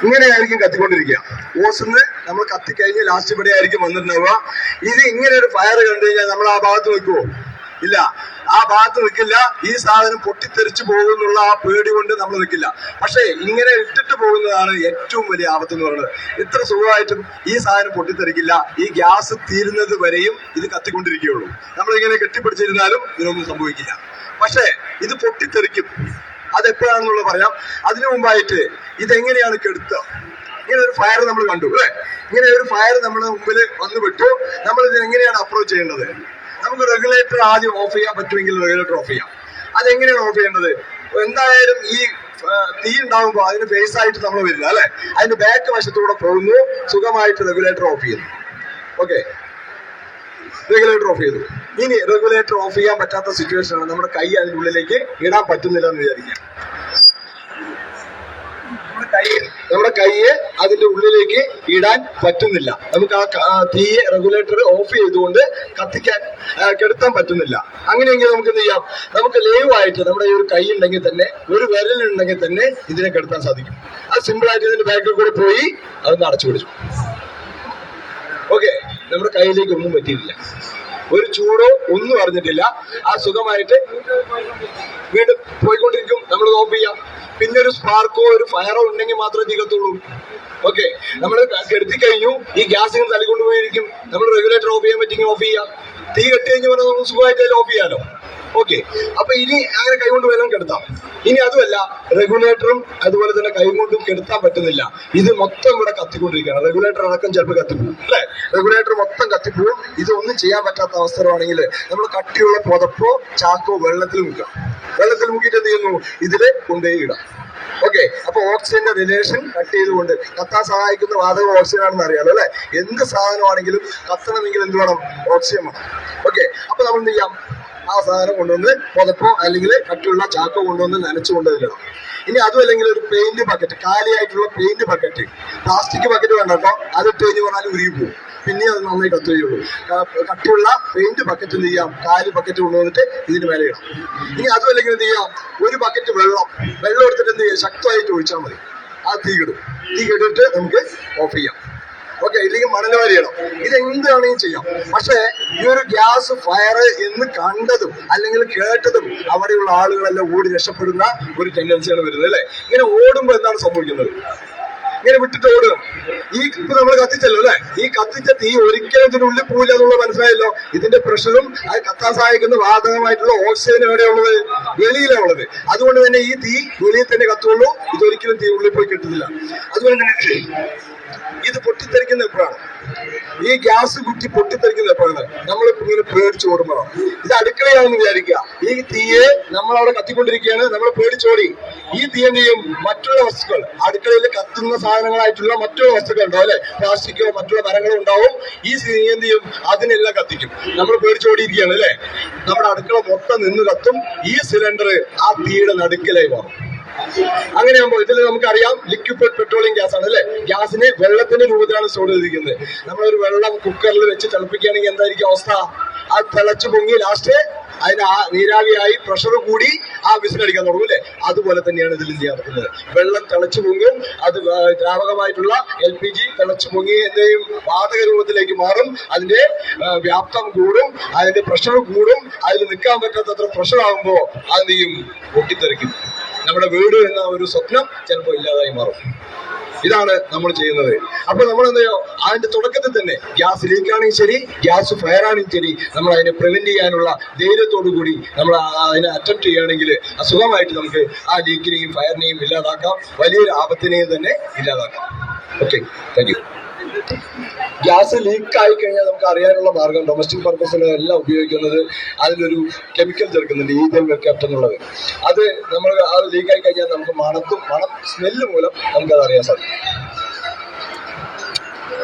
ഇങ്ങനെയായിരിക്കും കത്തിക്കൊണ്ടിരിക്കുക. ഓസിന്ന് നമ്മൾ കത്തിക്കഴിഞ്ഞ് ലാസ്റ്റ് ഇവിടെ ആയിരിക്കും വന്നിട്ടുണ്ടാവുക. ഇത് ഇങ്ങനെ ഒരു ഫയർ കണ്ടു കഴിഞ്ഞാൽ നമ്മൾ ആ ഭാഗത്ത് നിൽക്കുവോ? ഇല്ല, ആ ഭാഗത്ത് നിൽക്കില്ല. ഈ സാധനം പൊട്ടിത്തെറിച്ചു പോകുന്നുള്ള ആ പേടി കൊണ്ട് നമ്മൾ നിൽക്കില്ല. പക്ഷേ ഇങ്ങനെ ഇട്ടിട്ട് പോകുന്നതാണ് ഏറ്റവും വലിയ ആപത്ത് എന്ന് പറയുന്നത്. ഇത്ര സുഖമായിട്ടും ഈ സാധനം പൊട്ടിത്തെറിക്കില്ല. ഈ ഗ്യാസ് തീരുന്നത് വരെയും ഇത് കത്തിക്കൊണ്ടിരിക്കുകയുള്ളൂ. നമ്മളിങ്ങനെ കെട്ടിപ്പിടിച്ചിരുന്നാലും ഇതിനൊന്നും സംഭവിക്കില്ല. പക്ഷേ ഇത് പൊട്ടിത്തെറിക്കും. അതെപ്പോഴാണെന്നുള്ളത് പറയാം. അതിനു മുമ്പായിട്ട് ഇതെങ്ങനെയാണ് കെടുത്തുക? ഇങ്ങനെ ഒരു ഫയർ നമ്മൾ കണ്ടു അല്ലേ? ഇങ്ങനെ ഒരു ഫയർ നമ്മുടെ മുമ്പിൽ വന്നു വിട്ടു. നമ്മൾ ഇതിനെങ്ങനെയാണ് അപ്രോച്ച് ചെയ്യേണ്ടത്? നമുക്ക് റെഗുലേറ്റർ ആദ്യം ഓഫ് ചെയ്യാൻ പറ്റുമെങ്കിൽ റെഗുലേറ്റർ ഓഫ് ചെയ്യാം. അതെങ്ങനെയാണ് ഓഫ് ചെയ്യേണ്ടത്? എന്തായാലും ഈ തീ ഉണ്ടാകുമ്പോൾ അതിന് ഫേസ് ആയിട്ട് നമ്മൾ വരുന്നത് അല്ലെ, അതിന്റെ ബാക്ക് വശത്തൂടെ പോകുന്നു. സുഖമായിട്ട് റെഗുലേറ്റർ ഓഫ് ചെയ്യുന്നു. ഓക്കെ, റെഗുലേറ്റർ ഓഫ് ചെയ്തു. ഇനി റെഗുലേറ്റർ ഓഫ് ചെയ്യാൻ പറ്റാത്ത സിറ്റുവേഷൻ ആണ്. നമ്മുടെ കൈ അതിൻ്റെ ഉള്ളിലേക്ക് ഇടാൻ പറ്റുന്നില്ല എന്ന് വിചാരിക്കാം. നമ്മുടെ കൈയെ അതിന്റെ ഉള്ളിലേക്ക് ഇടാൻ പറ്റുന്നില്ല. നമുക്ക് ആ തീയെ റെഗുലേറ്റർ ഓഫ് ചെയ്തുകൊണ്ട് കെടുത്താൻ പറ്റുന്നില്ല. അങ്ങനെയെങ്കിൽ നമുക്ക് എന്ത് ചെയ്യാം? നമുക്ക് ലൈവ് ആയിട്ട് നമ്മുടെ ഈ ഒരു കൈ ഉണ്ടെങ്കിൽ തന്നെ, ഒരു വിരലുണ്ടെങ്കിൽ തന്നെ ഇതിനെ കെടുത്താൻ സാധിക്കും. അത് സിമ്പിൾ ആയിട്ട് ഇതിന്റെ ബാക്കിൽ കൂടെ പോയി അതൊന്ന് അടച്ചു പിടിച്ചു. ഓക്കെ, നമ്മുടെ കയ്യിലേക്ക് ഒന്നും പറ്റിയിട്ടില്ല, ഒരു ചൂടോ ഒന്നും അറിഞ്ഞിട്ടില്ല. ആ സുഖമായിട്ട് വീണ്ടും പോയിക്കൊണ്ടിരിക്കും. നമ്മൾ ഓഫ് ചെയ്യാം. പിന്നെ ഒരു സ്പാർക്കോ ഒരു ഫയറോ ഉണ്ടെങ്കിൽ മാത്രമേ തീകത്തുള്ളൂ. ഓക്കെ, നമ്മൾ കെടുത്തി കഴിഞ്ഞു. ഈ ഗ്യാസ് ഇങ്ങനെ തള്ളിക്കൊണ്ടുപോയിരിക്കും. നമ്മൾ റെഗുലേറ്റർ ഓഫ് ചെയ്യാൻ പറ്റിയെങ്കിൽ ഓഫ് ചെയ്യാം. തീ കെട്ടി കഴിഞ്ഞ് പറഞ്ഞാൽ നമുക്ക് സുഖമായിട്ട് അതിൽ ഓഫ് ചെയ്യാലോ. ഓക്കെ, അപ്പൊ ഇനി അങ്ങനെ കൈകൊണ്ട് വേണം കെടുത്താം. ഇനി അതുമല്ല, റെഗുലേറ്ററും അതുപോലെ തന്നെ കൈകൊണ്ടും കെടുത്താൻ പറ്റുന്നില്ല. ഇത് മൊത്തം ഇവിടെ കത്തിക്കൊണ്ടിരിക്കുകയാണ്. റെഗുലേറ്റർ അടക്കം ചിലപ്പോൾ കത്തിപ്പോവും അല്ലെ? റെഗുലേറ്റർ മൊത്തം കത്തിപ്പോവും. ഇതൊന്നും ചെയ്യാൻ പറ്റാത്ത അവസരമാണെങ്കിൽ നമ്മൾ കട്ടിയുള്ള പുതപ്പോ ചാക്കോ വെള്ളത്തിൽ മുക്കാം. വെള്ളത്തിൽ മുക്കിയിട്ട് എന്ത് ചെയ്യുന്നു? ഇതില് കൊണ്ടുപോയി ഇടാം. ഓക്കെ, അപ്പൊ ഓക്സിജന്റെ റിലേഷൻ കട്ട് ചെയ്തുകൊണ്ട് കത്താൻ സഹായിക്കുന്ന വാതകം ഓക്സിജൻ ആണെന്ന് അറിയാലോ അല്ലെ? എന്ത് സാധനമാണെങ്കിലും കത്തണമെങ്കിൽ എന്ത് വേണം? ഓക്സിജൻ വേണം. ഓക്കെ, അപ്പൊ നമ്മൾ എന്ത് ചെയ്യാം? ആ സാധനം കൊണ്ടുവന്ന് പുതപ്പോ അല്ലെങ്കിൽ കട്ടിയുള്ള ചാക്കോ കൊണ്ടുവന്ന് നനച്ചു കൊണ്ടുവരണം. ഇനി അതും അല്ലെങ്കിൽ ഒരു പെയിന്റ് ബക്കറ്റ്, കാലിയായിട്ടുള്ള പെയിന്റ് ബക്കറ്റ്, പ്ലാസ്റ്റിക് ബക്കറ്റ് വേണ്ട കേട്ടോ. അതിട്ട് കഴിഞ്ഞ് പറഞ്ഞാൽ ഉരുകി പോകും. പിന്നെ അത് നന്നായി കത്തുകയുള്ളൂ. കട്ടിയുള്ള പെയിന്റ് ബക്കറ്റ് എന്ത് ചെയ്യാം? കാലി ബക്കറ്റ് കൊണ്ടുവന്നിട്ട് ഇതിന് മേലെ ഇടാം. ഇനി അതും അല്ലെങ്കിൽ എന്ത് ചെയ്യാം? ഒരു ബക്കറ്റ് വെള്ളം എടുത്തിട്ട് എന്ത് ചെയ്യാം? ശക്തമായിട്ട് ഒഴിച്ചാൽ മതി. ആ തീ കെടും. തീ കെട്ടിട്ട് നമുക്ക് ഓഫ് ചെയ്യാം. ഓക്കെ, ഇല്ലെങ്കിൽ മണല് വാരിയിടാം. ഇതെന്ത് വേണമെങ്കിലും ചെയ്യാം. പക്ഷേ ഈ ഒരു ഗ്യാസ് ഫയർ എന്ന് കണ്ടതും അല്ലെങ്കിൽ കേട്ടതും അവിടെയുള്ള ആളുകളെല്ലാം ഓടി രക്ഷപ്പെടുന്ന ഒരു ടെൻഡൻസിയാണ് വരുന്നത് അല്ലെ? ഇങ്ങനെ ഓടുമ്പോൾ എന്താണ് സംഭവിക്കുന്നത്? ഇങ്ങനെ വിട്ടിട്ട് ഓടുക. ഇപ്പൊ നമ്മൾ കത്തിച്ചല്ലോ അല്ലെ? ഈ കത്തിച്ച തീ ഒരിക്കലും ഇതിനുള്ളിൽ പോയില്ല എന്നുള്ളത് മനസ്സിലായല്ലോ. ഇതിന്റെ പ്രഷറും അത് കത്താൻ സഹായിക്കുന്ന വാതകമായിട്ടുള്ള ഓക്സിജൻ എവിടെയുള്ളത്? വെളിയിലാണ് ഉള്ളത്. അതുകൊണ്ട് തന്നെ ഈ തീ വെളിയിൽ തന്നെ കത്തുള്ളൂ. ഇതൊരിക്കലും തീ ഉള്ളിൽ പോയി കിട്ടുന്നില്ല. അതുകൊണ്ട് തന്നെ ഇത് പൊട്ടിത്തെറിക്കുന്ന എപ്പോഴാണ്? ഈ ഗ്യാസ് കുറ്റി പൊട്ടിത്തെറിക്കുന്ന എപ്പോഴാണ്? നമ്മൾ ഇങ്ങനെ പേടിച്ച് ഓടുമ്പോഴാണ്. ഇത് അടുക്കളയാണെന്ന് വിചാരിക്കുക. ഈ തീയെ നമ്മളവിടെ കത്തിക്കൊണ്ടിരിക്കുകയാണ്, നമ്മൾ പേടിച്ചോടി. ഈ തീ എന്ത് ചെയ്യും? മറ്റുള്ള വസ്തുക്കൾ, അടുക്കളയിൽ കത്തുന്ന സാധനങ്ങളായിട്ടുള്ള മറ്റുള്ള വസ്തുക്കൾ ഉണ്ടാവും അല്ലെ? പ്ലാസ്റ്റിക്കോ മറ്റുള്ള മരങ്ങളോ ഉണ്ടാവും. ഈ തീ എന്ത് ചെയ്യും? അതിനെല്ലാം കത്തിക്കും. നമ്മൾ പേടിച്ചോടിയിരിക്കുകയാണ് അല്ലെ? നമ്മുടെ അടുക്കള മൊത്തം നിന്ന് കത്തും. ഈ സിലിണ്ടർ ആ തീയുടെ നടുക്കിലായി മാറും. അങ്ങനെയാകുമ്പോൾ ഇതിൽ നമുക്കറിയാം ലിക്വിഡ് പെട്രോളിയം ഗ്യാസ് ആണ് അല്ലെ? ഗ്യാസിനെ വെള്ളത്തിന്റെ രൂപത്തിലാണ് സ്റ്റോർ ചെയ്തിരിക്കുന്നത്. നമ്മളൊരു വെള്ളം കുക്കറിൽ വെച്ച് തിളപ്പിക്കുകയാണെങ്കിൽ എന്തായിരിക്കും അവസ്ഥ? അത് തിളച്ചു പൊങ്ങി ലാസ്റ്റ് അതിന് ആ നീരാവിയായി പ്രഷർ കൂടി ആ വിസിലടിക്കാൻ തുടങ്ങും അല്ലെ? അതുപോലെ തന്നെയാണ് ഇതിലും ചെയ്യാൻ പറ്റുന്നത്. വെള്ളം തിളച്ചു പൊങ്ങും. അത് ദ്രാവകമായിട്ടുള്ള LPG തിളച്ചു പൊങ്ങി എന്തെയും വാതക രൂപത്തിലേക്ക് മാറും. അതിന്റെ വ്യാപ്തം കൂടും, അതിന്റെ പ്രഷർ കൂടും. അതിൽ നിൽക്കാൻ പറ്റാത്തത്ര പ്രഷർ ആകുമ്പോൾ അത് ചെയ്യും? പൊട്ടിത്തെറിക്കും. നമ്മുടെ വീട് എന്ന ഒരു സ്വപ്നം ചിലപ്പോൾ ഇല്ലാതായി മാറും. ഇതാണ് നമ്മൾ ചെയ്യുന്നത്. അപ്പൊ നമ്മൾ എന്താ ചെയ്യോ? അതിന്റെ തുടക്കത്തിൽ തന്നെ ഗ്യാസ് ലീക്ക് ആണെങ്കിൽ ശരി, ഗ്യാസ് ഫയർ ആണെങ്കിൽ ശരി, നമ്മൾ അതിനെ പ്രിവെന്റ് ചെയ്യാനുള്ള ധൈര്യത്തോടു കൂടി നമ്മൾ അതിനെ അറ്റംപ്റ്റ് ചെയ്യുകയാണെങ്കിൽ സുഖമായിട്ട് നമുക്ക് ആ ലീക്കിനെയും ഫയറിനെയും ഇല്ലാതാക്കാം. വലിയൊരു ആപത്തിനെയും തന്നെ ഇല്ലാതാക്കാം. Okay, thank you. Gas leak ആയി കഴിഞ്ഞാൽ നമുക്ക് അറിയാനുള്ള മാർഗം, ഡൊമസ്റ്റിക് പർപ്പസിന് എല്ലാം ഉപയോഗിക്കുന്നത് അതിലൊരു കെമിക്കൽ ചേർക്കുന്നുണ്ട്, ഈഥൈൽ മെർക്യാപ്റ്റൻ എന്നുള്ളത്. അത് നമ്മൾ അത് ലീക്ക് ആയി കഴിഞ്ഞാൽ നമുക്ക് മണം സ്മെല്ല് മൂലം നമുക്കത് അറിയാൻ സാധിക്കും.